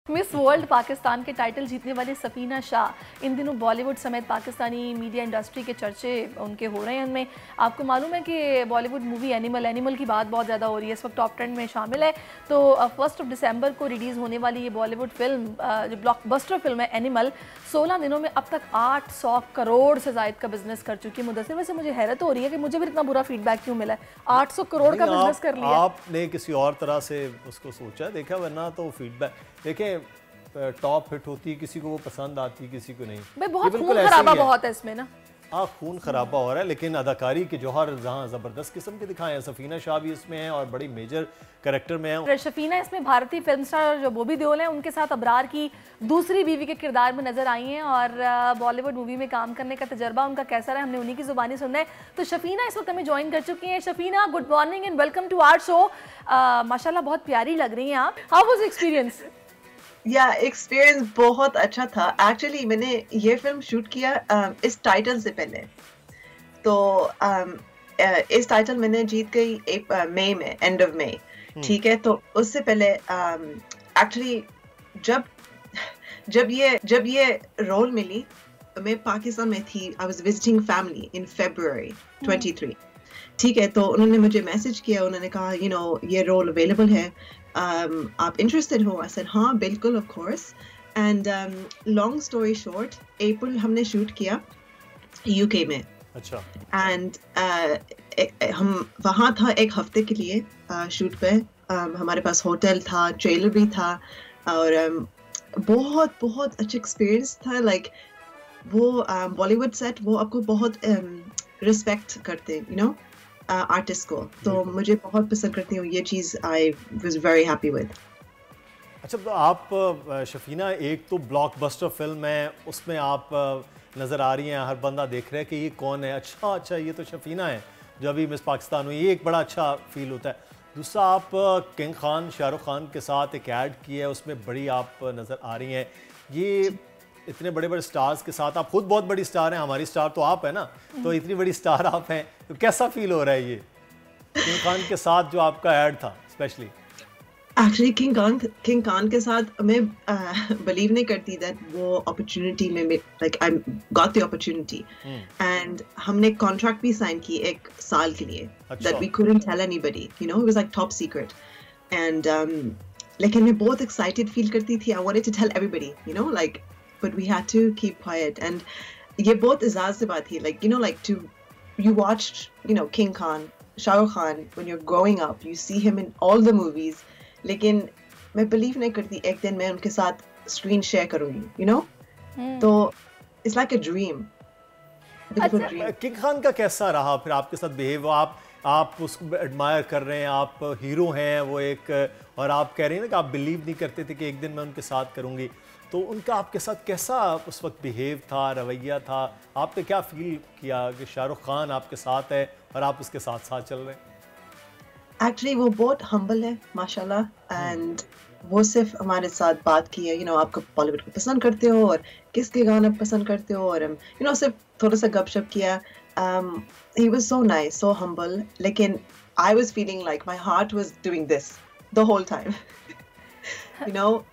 Miss World Pakistan के title जीतने वाली सफीना शाह इन दिनों बॉलीवुड समेत पाकिस्तानी मीडिया इंडस्ट्री के चर्चे उनके हो रहे हैं। उनमें आपको मालूम है कि बॉलीवुड मूवी एनिमल की बात बहुत ज़्यादा हो रही है, इस वक्त टॉप ट्रेंड में शामिल है। तो 1 दिसंबर को रिलीज़ होने वाली ये बॉलीवुड फिल्म जो ब्लॉकबस्टर फिल्म है एनिमल 16 दिनों में अब तक 800 करोड़ से ज़ायद का बिजनेस कर चुकी है। मुदस्सिर, वैसे मुझे हैरत हो रही है कि मुझे भी इतना बुरा फीडबैक क्यों मिला है, 800 करोड़ का बिजनेस कर लिया। आपने किसी और तरह से उसको सोचा देखा, वरना तो फीडबैक देखें टॉप हिट होती है, किसी को वो पसंद आती है किसी को नहीं। भाई बहुत खून खराबा बहुत है इसमें ना। हाँ खून खराबा हो रहा है, लेकिन अदाकारी के जौहर जहाँ ज़बरदस्त किस्म के दिखाए हैं। सफीना शाह भी इसमें है और बड़ी मेजर कैरेक्टर में है। सफीना इसमें भारतीय फिल्म स्टार जो बॉबी देओल हैं उनके साथ अबरार की दूसरी बीवी के किरदार में नजर आई हैं। और बॉलीवुड मूवी में काम करने का तजर्बा उनका कैसा रहा, हमने उन्हीं की जुबानी सुनना है। तो शफीना इस वक्त हमें ज्वाइन कर चुकी हैं। Shafina, good morning and welcome to our show. माशाल्लाह बहुत प्यारी लग रही हैं आप। How was experience? या एक्सपीरियंस बहुत अच्छा था। एक्चुअली मैंने ये फिल्म शूट किया इस टाइटल से पहले, तो इस टाइटल मैंने जीत गई मई में, एंड ऑफ मई, ठीक है। तो उससे पहले एक्चुअली जब ये रोल मिली मैं पाकिस्तान में थी। I was visiting family in February 23, ठीक है। तो उन्होंने मुझे मैसेज किया, उन्होंने कहा ये रोल अवेलेबल है, आप इंटरेस्टेड हो? आई सेड हाँ बिल्कुल, of course. And long story short, अप्रैल हमने शूट किया यूके में। अच्छा। एंड हम वहाँ था एक हफ्ते के लिए शूट पे। हमारे पास होटल था, ट्रेलर भी था, और बहुत बहुत अच्छा एक्सपीरियंस था। लाइक वो बॉलीवुड सेट वो आपको बहुत रिस्पेक्ट करते, आर्टिस्ट को, तो मुझे बहुत पसंद करती हूँ ये चीज़। I was very happy with. अच्छा, तो आप शफीना, एक तो ब्लॉकबस्टर फिल्म है, उसमें आप नज़र आ रही हैं, हर बंदा देख रहा है कि ये कौन है। अच्छा ये तो शफीना है जो अभी मिस पाकिस्तान हुई, ये एक बड़ा अच्छा फील होता है। दूसरा, आप किंग खान शाहरुख खान के साथ एक ऐड किया है, उसमें बड़ी आप नज़र आ रही हैं। ये इतने बड़े बड़े स्टार्स के साथ, आप खुद बहुत बड़ी स्टार हैं, हमारी स्टार तो आप है ना, तो इतनी बड़ी स्टार आप हैं, तो कैसा फील हो रहा है ये किंग खान के साथ जो आपका ऐड था स्पेशली? एक्चुअली किंग खान के साथ मैं बिलीव नहीं करती दैट वो अपॉर्चुनिटी में, like I got the opportunity, and हमने कॉन्ट्रैक्ट भी साइन की 1 साल के लिए, that we couldn't tell anybody, it was like top secret. And लेकिन मैं बहुत एक्साइटेड फील करती थी। I wanted to tell everybody, like, but we had to keep quiet. And ये बहुत इजाज़ से बात थी, like you watched King Khan, Shah Rukh Khan when you're growing up, you see him in all the movies, लेकिन मैं believe नहीं करती एक दिन मैं उनके साथ screen share करूँगी, तो it's like a dream. King Khan का कैसा रहा फिर आपके साथ बिहेव? आप उसको एडमायर कर रहे हैं, आप हीरो हैं वो एक, और आप कह रहे हैं ना कि आप बिलीव नहीं करते थे कि एक दिन मैं उनके साथ करूँगी, तो उनका आपके साथ कैसा उस वक्त बिहेव था, रवैया था? आपने क्या फील किया कि शाहरुख खान आपके साथ है और आप उसके साथ साथ चल रहे हैं? एक्चुअली वो बहुत हम्बल है माशाल्लाह, एंड वो सिर्फ हमारे साथ बात की है, आपको बॉलीवुड को पसंद करते हो और किसके गाने पसंद करते हो, और सिर्फ थोड़ा सा गपशप किया। he was so nice, so humble, लेकिन I was feeling like my heart was doing this the whole time.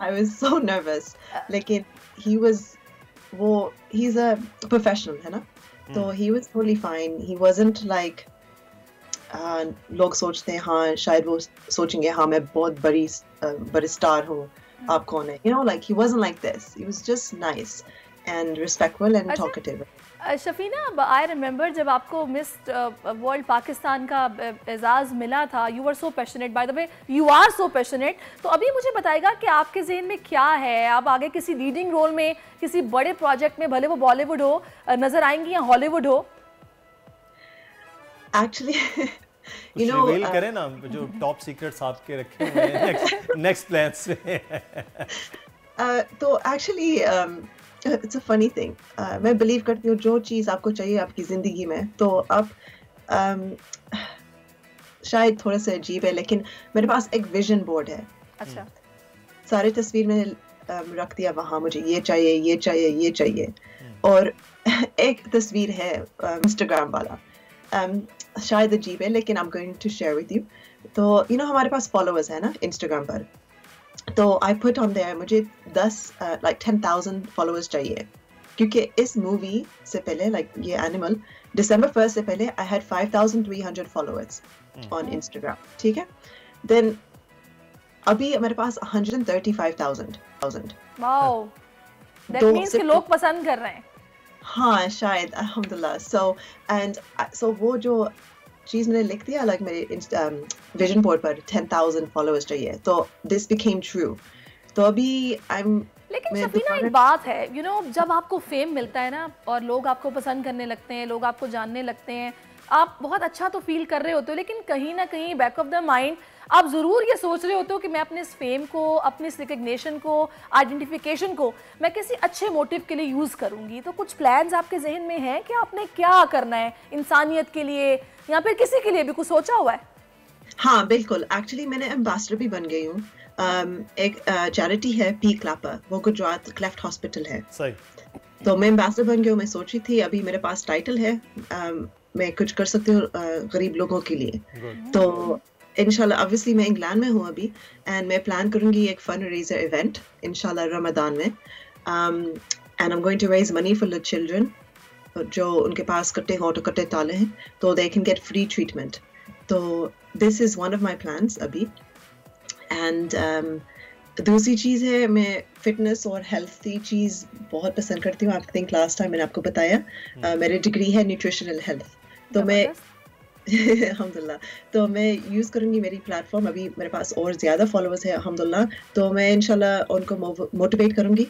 I was so nervous. लेकिन he's a professional, है ना? तो he was totally fine. He wasn't like लोग सोचते हैं हाँ शायद वो सोचेंगे हाँ मैं बहुत बड़ी स्टार हूँ, आप कौन है, like he wasn't like this. He was just nice and respectful and talkative. Shafina, I remember जब आपको मिस वर्ल्ड पाकिस्तान का एजाज़ मिला था, you are so passionate, by the way you are so passionate. तो अभी मुझे बताएगा कि आपके ज़हन में क्या है, आप आगे किसी लीडिंग रोल में किसी बड़े प्रोजेक्ट में, भले वो बॉलीवुड हो, नज़र आएंगी या हॉलीवुड हो? एक्चुअली रिवील करें ना, जो टॉप सीक्रेट्स आपके रखे हुए हैं नेक्स्ट प्लान्स में। तो actually it's a funny thing, मैं बिलीव करती हूँ जो चीज़ आपको चाहिए आपकी ज़िंदगी में, तो आप शायद थोड़ा सा अजीब है, लेकिन मेरे पास एक विजन बोर्ड है। अच्छा। सारी तस्वीर मैंने रख दिया वहाँ, मुझे ये चाहिए ये चाहिए ये चाहिए, और एक तस्वीर है इंस्टाग्राम वाला, शायद अजीब है लेकिन I am going to share with you. तो हमारे पास फॉलोअर्स है ना इंस्टाग्राम पर, तो आई पुट ऑन देयर मुझे 10,000 फॉलोअर्स चाहिए, क्योंकि इस मूवी से पहले ये एनिमल December 1st से पहले I had 5,300 followers on Instagram, ठीक है। देन अभी मेरे पास 135,000। वाओ, दैट मींस कि लोग पसंद कर रहे हैं। हाँ शायद, अल्हम्दुलिल्लाह। सो वो जो चीज मैंने लिख दिया मेरे विजन बोर्ड पर 10,000 फॉलोअर्स चाहिए, तो दिस बिकेम ट्रू। तो अभी लेकिन शफीना एक बात है, जब आपको फेम मिलता है ना और लोग आपको पसंद करने लगते हैं, लोग आपको जानने लगते हैं, आप बहुत अच्छा तो फील कर रहे होते हो, लेकिन कहीं ना कहीं बैक ऑफ द माइंड आप ज़रूर ये सोच रहे होते हो कि मैं अपने इस फेम को, अपने इस रिकग्निशन को, आइडेंटिफिकेशन को मैं किसी अच्छे मोटिव के लिए यूज़ करूँगी। तो कुछ प्लान्स आपके जहन में हैं कि आपने क्या करना है इंसानियत के लिए या फिर किसी के लिए भी कुछ सोचा हुआ है? हाँ बिल्कुल, एक्चुअली मैंने एम्बेसडर भी बन गई हूँ। एक चैरिटी है पी क्लैपर, वो गुजरात क्लेफ्ट हॉस्पिटल है। सही। तो मैं एम्बेसडर बन गई हूँ। मैं सोची थी अभी मेरे पास टाइटल है, मैं कुछ कर सकती हूँ गरीब लोगों के लिए। तो इंशाल्लाह, ऑब्वियसली मैं इंग्लैंड में हूँ अभी, एंड मैं प्लान करूँगी एक फंड रेजर इवेंट इंशाल्लाह रमजान में, and I am going to raise money for the children जो उनके पास कट्टे होंठ कट्टे ताले हैं, तो they can get free treatment. तो this is one of my plans अभी। एंड दूसरी चीज़ है, मैं फिटनेस और हेल्थी चीज़ बहुत पसंद करती हूँ। आई थिंक लास्ट टाइम मैंने आपको बताया मेरी डिग्री है न्यूट्रिशनल हेल्थ, तो मैं अल्हम्दुलिल्लाह, तो मैं यूज़ करूँगी मेरी प्लेटफॉर्म। अभी मेरे पास और ज़्यादा फॉलोअर्स है अल्हम्दुलिल्लाह, तो मैं इंशाल्लाह उनको मोटिवेट करूँगी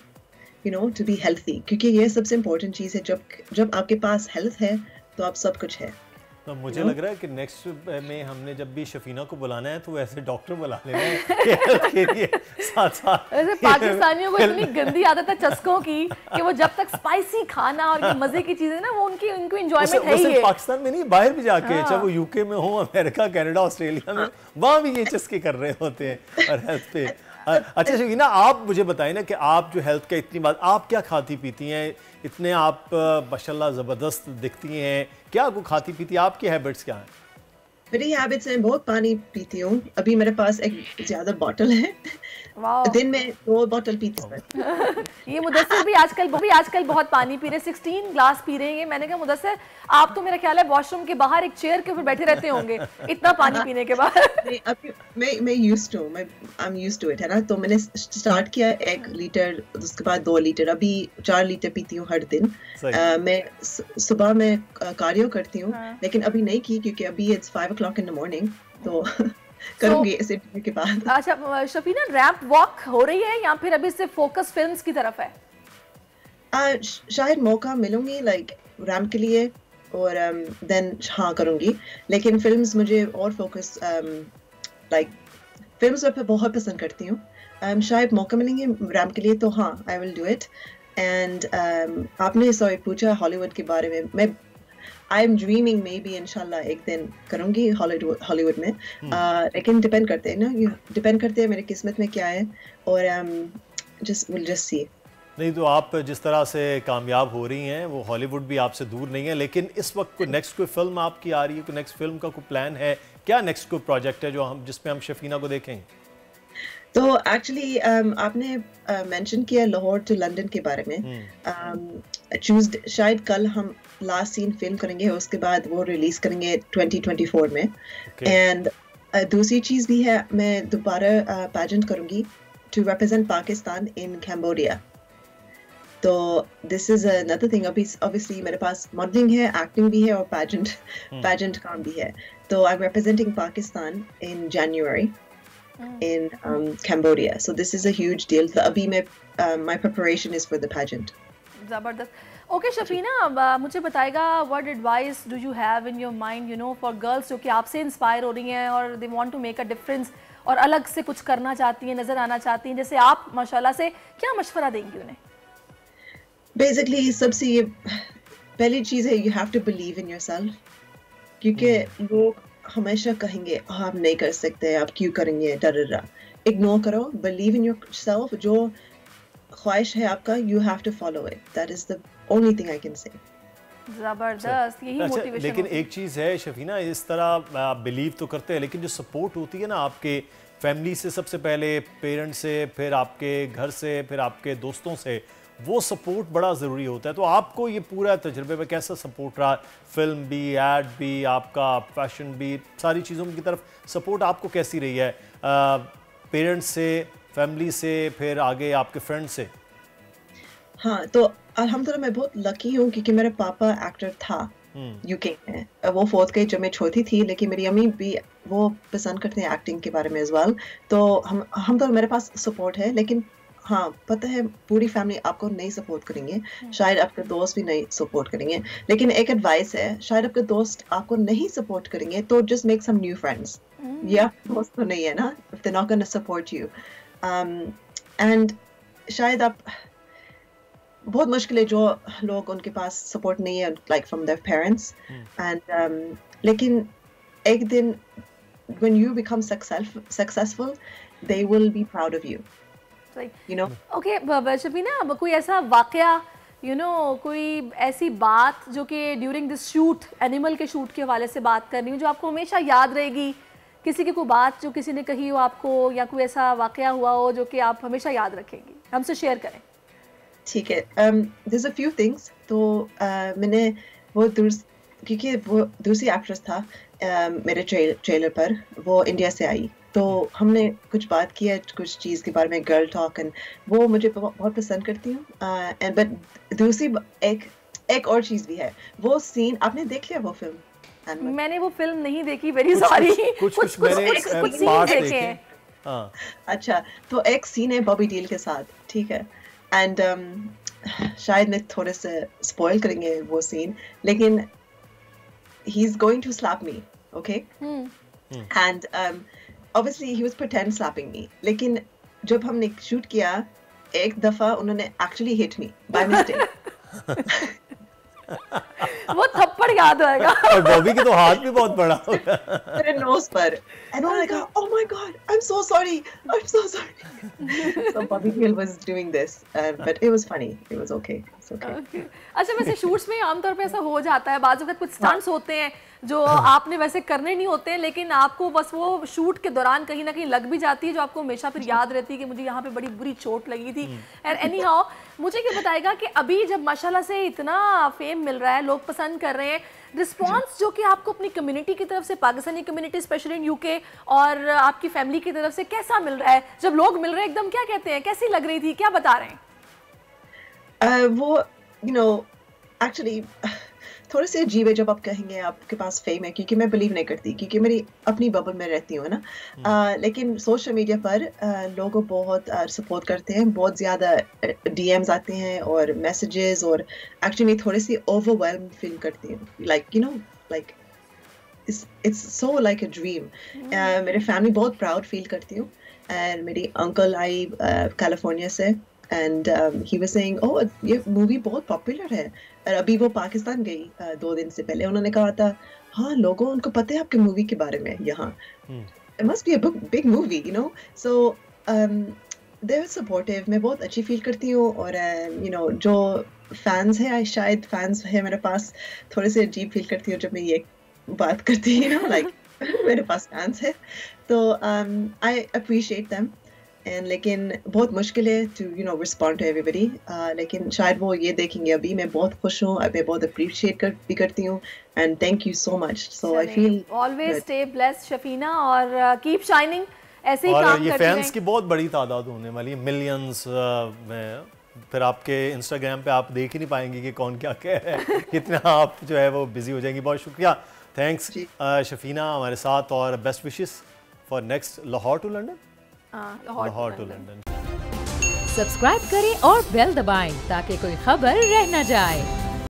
टू बी हेल्थी, क्योंकि ये सबसे इम्पोर्टेंट चीज़ है। जब आपके पास हेल्थ है तो आप सब कुछ है। तो मुझे लग रहा है कि नेक्स्ट में हमने जब भी शफीना को बुलाना है तो ऐसे डॉक्टर बुला लेना है के लिए साथ। ऐसे पाकिस्तानियों को इतनी गंदी आदत है चस्कों की कि वो जब तक स्पाइसी खाना और ये मजे की चीजें ना, वो उनको एंजॉयमेंट है ही है। पाकिस्तान में नहीं, बाहर भी जाके, चाहे वो यूके में हो, अमेरिका, कनाडा, ऑस्ट्रेलिया में, वहाँ भी ये चस्के कर रहे होते हैं और हेल्थ पे। अच्छा शफीना, आप मुझे बताएं ना कि आप जो हेल्थ का इतनी बात, आप क्या खाती पीती हैं? इतने आप माशाल्लाह ज़बरदस्त दिखती हैं, क्या को खाती पीती, आपकी हैबिट्स क्या हैं? मेरी हैबिट्स हैं, बहुत पानी पीती हूँ। अभी मेरे पास एक ज़्यादा बॉटल है, दिन में 2 बॉटल पीती हूँ। ये मुदस्सिर भी आजकल बहुत पानी पी रहे, 16 ग्लास पी रहे हैं। मैंने कहा मुदस्सिर, आप तो मेरा ख्याल है वॉशरूम के बाहर एक चेयर के ऊपर बैठे रहते होंगे इतना पानी पीने के बाद। मैं यूज्ड टू इट, है ना। तो मैंने स्टार्ट किया 1 लीटर, उसके बाद 2 लीटर, अभी 4 लीटर पीती हूँ हर दिन। मैं सुबह में कार्डियो करती हूँ, लेकिन अभी नहीं की क्योंकि अभी it's 5 o'clock in the morning, तो करूंगी इस इंटरव्यू के बाद। अच्छा शफीना, रैंप वॉक हो रही है या फिर अभी सिर्फ फोकस फिल्म्स की तरफ है? शायद मौका मिलूंगी रैंप के लिए, और देन हाँ करूंगी, लेकिन फिल्म्स मुझे और फोकस फिल्म्स पे बहुत पसंद करती हूँ। शायद मौका मिलेंगे रैंप के लिए तो हाँ, I will do it. And आपने पूछा हॉलीवुड के बारे में, मैं I am dreaming may be इंशाल्लाह एक दिन करूँगी हॉलीवुड में, लेकिन डिपेंड करते हैं ना, डिपेंड करते हैं मेरी किस्मत में क्या है, और विल जस्ट सी। नहीं तो आप जिस तरह से कामयाब हो रही हैं, वो हॉलीवुड भी आपसे दूर नहीं है, लेकिन इस वक्त कोई नेक्स्ट कोई फिल्म आपकी आ रही है, कोई नेक्स्ट फिल्म का कोई प्लान है क्या? नेक्स्ट कोई प्रोजेक्ट है जो जिसमें हम शफीना को देखें? तो एक्चुअली आपने मेंशन किया लाहौर टू लंदन के बारे में। ट्यूसडे शायद कल हम लास्ट सीन फिल्म करेंगे, उसके बाद वो रिलीज करेंगे 2024 में। एंड दूसरी चीज़ भी है, मैं दोबारा पैजेंट करूँगी to represent Pakistan in Cambodia. तो दिस इज अनदर थिंग। अभी ऑब्वियसली मेरे पास मॉडलिंग है, एक्टिंग भी है और पैजेंट काम भी है। तो I am representing Pakistan in January in Cambodia. So this is a huge deal. So abhi my preparation is for the pageant. ज़बरदस्त। ओके शफीना, मुझे बताएगा what advice do you have in your mind, for girls जो कि आपसे inspire हो रही हैं और they want to make a difference और अलग से कुछ करना चाहती हैं, नज़र आना चाहती हैं, जैसे आप माशाल्लाह से, क्या मशवरा देंगी उन्हें? Basically सबसे ये पहली चीज़ है, you have to believe in yourself, क्योंकि लोग हमेशा कहेंगे आप नहीं कर सकते, आप क्यों करेंगे, डर। इग्नोर करो, बिलीव इन योरसेल्फ, जो ख्वाहिश है आपका, you have to follow it. That is the only thing I can say. जबरदस्त, यही मोटिवेशन। लेकिन एक चीज़ है शफीना, इस तरह आप बिलीव तो करते हैं, लेकिन जो सपोर्ट होती है ना आपके फैमिली से सबसे पहले, पेरेंट्स से, फिर आपके घर से, फिर आपके दोस्तों से, वो सपोर्ट बड़ा ज़रूरी होता है। तो आपको ये पूरा तजुर्बे में कैसा सपोर्ट रहा? फिल्म भी, एड भी, आपका फैशन भी, सारी चीज़ों की तरफ सपोर्ट आपको कैसी रही है? पेरेंट्स से, फैमिली से, फिर आगे आपके फ्रेंड से? हाँ, तो अल्हम्दुलिल्लाह मैं बहुत लकी हूँ क्योंकि मेरा पापा एक्टर था यूके में। वो फोर्थ गई जब मैं छोटी थी, लेकिन मेरी अम्मी भी वो पसंद करते हैं एक्टिंग के बारे में एज वेल। तो हम तो मेरे पास सपोर्ट है, लेकिन हाँ पता है पूरी फैमिली आपको नहीं सपोर्ट करेंगे, शायद आपके दोस्त भी नहीं सपोर्ट करेंगे। लेकिन एक एडवाइस है, शायद आपके दोस्त आपको नहीं सपोर्ट करेंगे तो just make some new friends. ये आपके दोस्त तो नहीं है ना, if they're not gonna support you, and शायद आप बहुत मुश्किल है जो लोग उनके पास सपोर्ट नहीं है, like from their parents, and लेकिन एक दिन when you become successful they will be proud of you, you know. Okay, शफीना, अब कोई ऐसा वाकया कोई ऐसी बात जो कि ड्यूरिंग दिस शूट, एनिमल के शूट के हवाले से बात कर रही हूँ, जो आपको हमेशा याद रहेगी? किसी की कोई बात जो किसी ने कही हो आपको, या कोई ऐसा वाकया हुआ हो जो कि आप हमेशा याद रखेंगी, हमसे शेयर करें। ठीक है, there's a few things। तो मैंने वो क्योंकि वो दूसरी एक्ट्रेस था मेरे ट्रेलर पर, वो इंडिया से आई, तो हमने कुछ बात किया कुछ चीज़ के बारे में, गर्ल टॉक, एंड वो मुझे बहुत पसंद करती हूँ। एंड बट दूसरी एक और चीज़ भी है, वो सीन आपने देख लिया वो फिल्म? मैंने वो फिल्म नहीं देखी, वेरी सॉरी। कुछ सीन देखे हैं। हाँ, अच्छा, तो एक सीन है बॉबी डील के साथ, ठीक है, एंड शायद मैं थोड़े से स्पॉइल करेंगे वो सीन, लेकिन he is going to slap me, okay? And obviously he was pretend slapping me, लेकिन जब हमने शूट किया एक दफा उन्होंने actually hit me by mistake। वो थप्पड़ याद आएगा। और बॉबी के तो हाथ भी बहुत बड़ा होगा मेरे नोज पर, and I was like, oh my god, I'm so sorry, I'm so sorry। So Bobby Gill was doing this, but it was funny, it was okay, it's okay। अच्छा, वैसे शूट्स में आमतौर पे ऐसा हो जाता है, बाज़ वक़्त कुछ स्टंट्स होते हैं जो आपने वैसे करने नहीं होते हैं, लेकिन आपको बस वो शूट के दौरान कहीं ना कहीं लग भी जाती है, जो आपको हमेशा फिर याद रहती है कि मुझे यहाँ पे बड़ी बुरी चोट लगी थी। एंड एनी हाउ, मुझे क्या बताएगा कि अभी जब माशाल्लाह से इतना फेम मिल रहा है, लोग पसंद कर रहे हैं, रिस्पॉन्स जो कि आपको अपनी कम्युनिटी की तरफ से, Pakistani community specially in UK, और आपकी फैमिली की तरफ से कैसा मिल रहा है? जब लोग मिल रहे हैं एकदम, क्या कहते हैं, कैसी लग रही थी, क्या बता रहे हैं? वो एक्चुअली थोड़े से अजीब है जब आप कहेंगे आपके पास फेम है, क्योंकि मैं बिलीव नहीं करती, क्योंकि मेरी अपनी बबल में रहती हूँ ना। लेकिन सोशल मीडिया पर लोग बहुत सपोर्ट करते हैं, बहुत ज़्यादा डीएम्स आते हैं और मैसेजेस, और एक्चुअली मैं थोड़ी सी ओवरवेल्म फील करती हूँ, like it's so like a dream। मेरे फैमिली बहुत प्राउड फील करती हूँ, एंड मेरी अंकल आई कैलिफोर्निया से, एंड ही वाज सेइंग, ओह ये मूवी बहुत पॉपुलर है, और अभी वो पाकिस्तान गई 2 दिन से पहले, उन्होंने कहा था हाँ लोगों उनको पता है आपके मूवी के बारे में यहाँ, it must be a big movie, you know। So they were supportive, मैं बहुत अच्छी फील करती हूँ, और जो फैंस है, शायद फैंस है मेरे पास, थोड़े से अजीब फील करती हूँ जब मैं ये बात करती हूँ, लाइक मेरे पास फैंस है, तो I appreciate them। लेकिन बहुत मुश्किल है to respond to everybody, लेकिन शायद वो ये देखेंगे। अभी मैं बहुत खुश हूँ, मैं बहुत अप्रिशिएट भी करती हूँ, and thank you so much। So I feel always stay blessed शफीना, और keep shining, ऐसे ही काम करती रहें। ये फैंस की बहुत बड़ी तादाद होने वाली है, मिलियंस में। फिर आपके इंस्टाग्राम पे आप देख ही नहीं पाएंगे कि कौन क्या कह रहा है, कितना आप जो है वो बिजी हो जाएंगी। बहुत शुक्रिया, थैंक्स शफीना हमारे साथ, और best wishes for next Lahore to London. Lahore to London. Subscribe करें और बेल दबाएं ताकि कोई खबर रह न जाए।